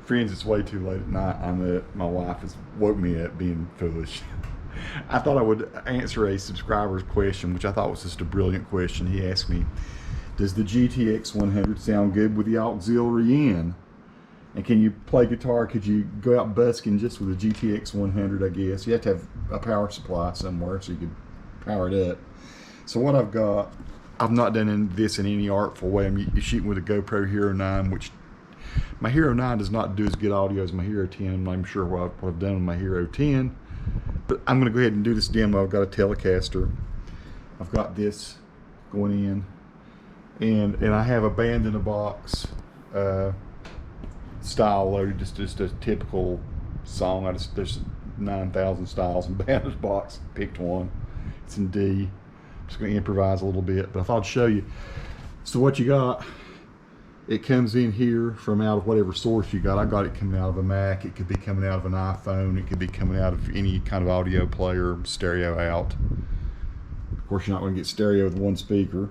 Friends, it's way too late at night. My wife has woke me up being foolish. I thought I would answer a subscriber's question, which I thought was just a brilliant question. He asked me, does the GTX100 sound good with the auxiliary in? And can you play guitar? Could you go out busking just with a GTX100, I guess? You have to have a power supply somewhere so you could power it up. So what I've got, I've not done this in any artful way. I'm shooting with a GoPro Hero 9, which my Hero 9 does not do as good audio as my Hero 10. I'm not even sure what I've done with my Hero 10. But I'm going to go ahead and do this demo. I've got a Telecaster. I've got this going in. And I have a band in a box style loaded, just a typical song. There's 9,000 styles in band in a box. Picked one. It's in D. I'm just going to improvise a little bit, but I thought I'd show you. So what you got, it comes in here from out of whatever source you got. I got it coming out of a Mac. It could be coming out of an iPhone. It could be coming out of any kind of audio player, stereo out. Of course, you're not going to get stereo with one speaker,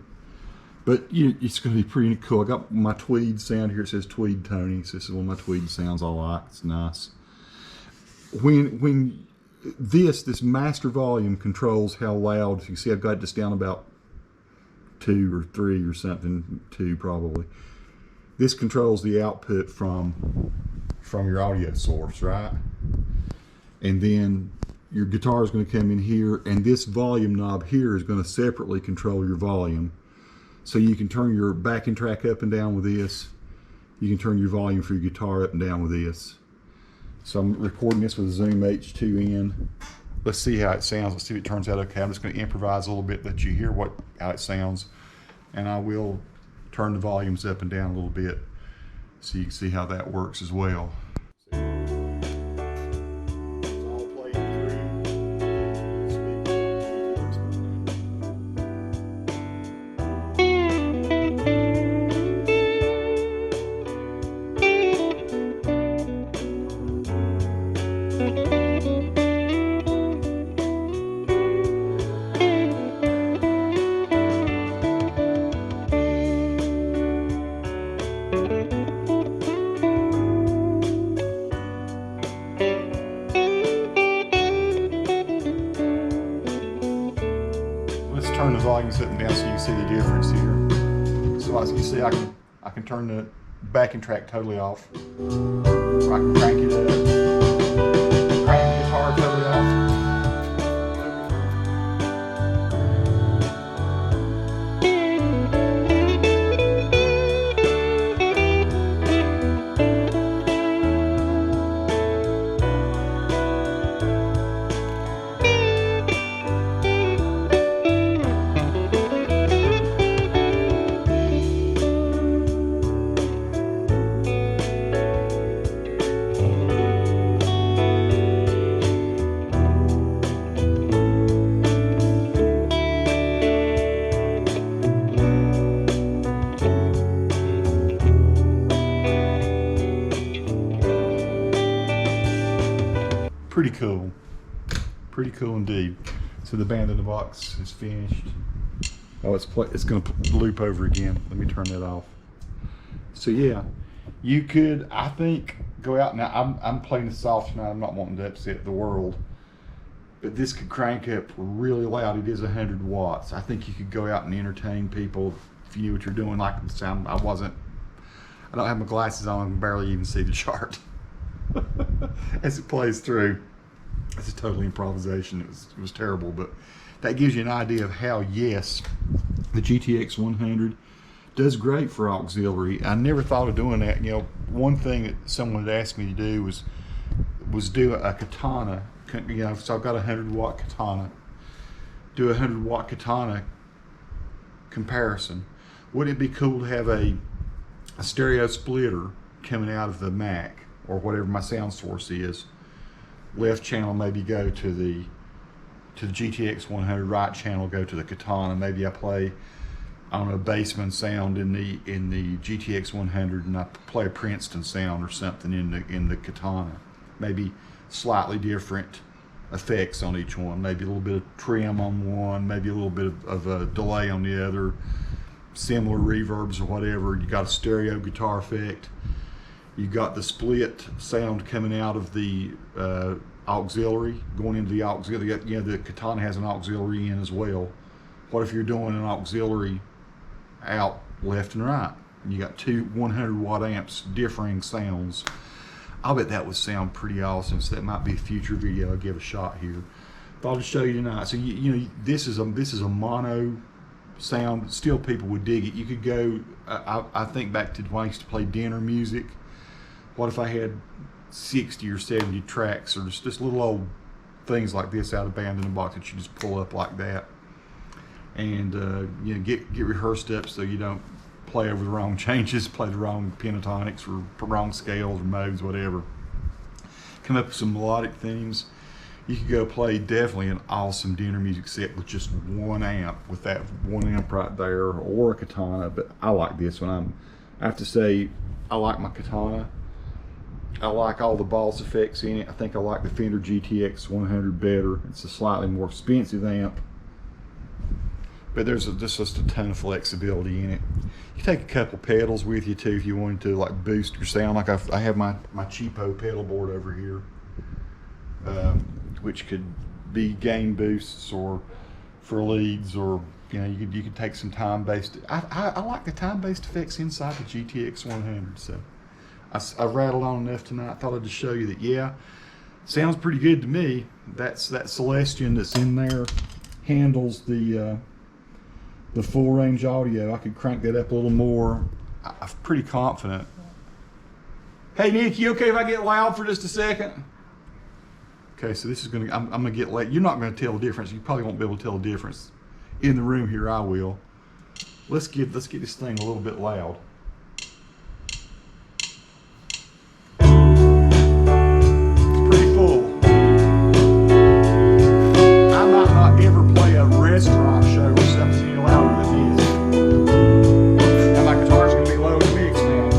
but it's going to be pretty cool. I got my Tweed sound here. It says Tweed Tony. So this is one of my Tweed sounds I like. It's nice. When this master volume controls how loud. You can see I've got this down about 2 or 3 or something. 2 probably. This controls the output from your audio source, right? And then your guitar is going to come in here, and this volume knob here is going to separately control your volume. So you can turn your backing track up and down with this. You can turn your volume for your guitar up and down with this. So I'm recording this with a Zoom H2N. Let's see how it sounds. Let's see if it turns out okay. I'm just going to improvise a little bit, let you hear how it sounds, and I will turn the volumes up and down a little bit so you can see how that works as well. Turn the volumes up and down so you can see the difference here. So as you see, I can turn the backing track totally off. Or I can crank it up. Crank the guitar totally off. Pretty cool. Pretty cool indeed. So the band in the box is finished. Oh, it's going to loop over again. Let me turn that off. So yeah, you could, I think, go out now. I'm playing this soft tonight. I'm not wanting to upset the world, but this could crank up really loud. It is 100 watts. I think you could go out and entertain people if you knew what you're doing. Like the sound, I don't have my glasses on. I can barely even see the chart as it plays through. This is totally improvisation. It was terrible, but that gives you an idea of how, yes, the GTX100 does great for auxiliary. I never thought of doing that. You know, one thing that someone had asked me to do was do a katana. You know, so I've got a 100-watt katana. Do a 100-watt katana comparison. Wouldn't it be cool to have a stereo splitter coming out of the Mac or whatever my sound source is? Left channel maybe go to the GTX100, right channel go to the katana. Maybe I play, I don't know, Bassman sound in the GTX100, and I play a Princeton sound or something in the katana. Maybe slightly different effects on each one. Maybe a little bit of trim on one, maybe a little bit of a delay on the other, similar reverbs or whatever. You got a stereo guitar effect. You got the split sound coming out of the auxiliary, going into the auxiliary. You know, the Katana has an auxiliary in as well. What if you're doing an auxiliary out left and right? And you got two 100 watt amps, differing sounds. I bet that would sound pretty awesome. So that might be a future video I'll give a shot here. Thought I'd show you tonight. So you know, this is a mono sound. Still, people would dig it. You could go. I think back to when I used to play dinner music. What if I had 60 or 70 tracks, or just little old things like this out of Band in a Box that you just pull up like that, and you know, get rehearsed up so you don't play over the wrong changes, play the wrong pentatonics or wrong scales or modes, whatever. Come up with some melodic themes. You could go play definitely an awesome dinner music set with just one amp, with that one amp right there, or a Katana. But I like this one. I have to say, I like my Katana. I like all the boss effects in it. I think I like the Fender GTX100 better. It's a slightly more expensive amp, but there's just a ton of flexibility in it. You take a couple pedals with you too if you wanted to like boost your sound. Like I have my cheapo pedal board over here, which could be gain boosts or for leads, or you know, you could take some time-based. I like the time-based effects inside the GTX100. So I rattled on enough tonight. Thought I'd just show you that, yeah, sounds pretty good to me. That Celestion that's in there handles the full range audio. I could crank that up a little more. I'm pretty confident. Hey Nick, you okay if I get loud for just a second? Okay, so this is gonna. I'm gonna get late. You're not gonna tell the difference. You probably won't be able to tell the difference in the room here. I will. Let's get this thing a little bit loud. Restaurant show or something any louder than this. Now my guitar's gonna be low and mixed now.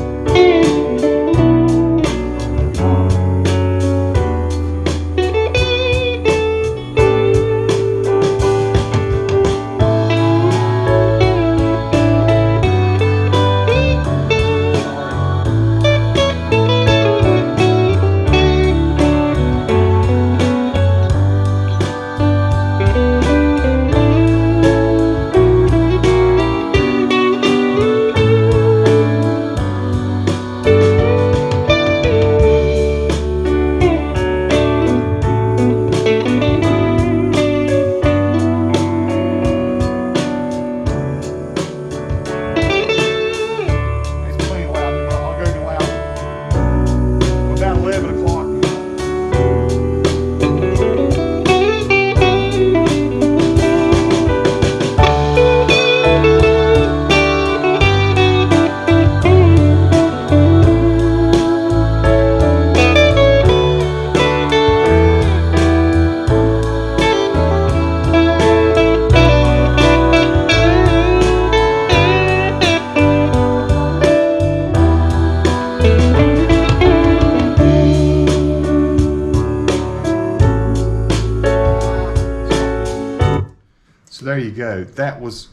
So there you go. That was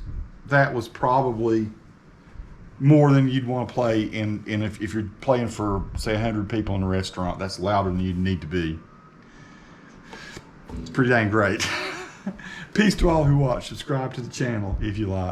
probably more than you'd want to play in if you're playing for, say, 100 people in a restaurant. That's louder than you'd need to be. It's pretty dang great. Peace to all who watch. Subscribe to the channel if you like.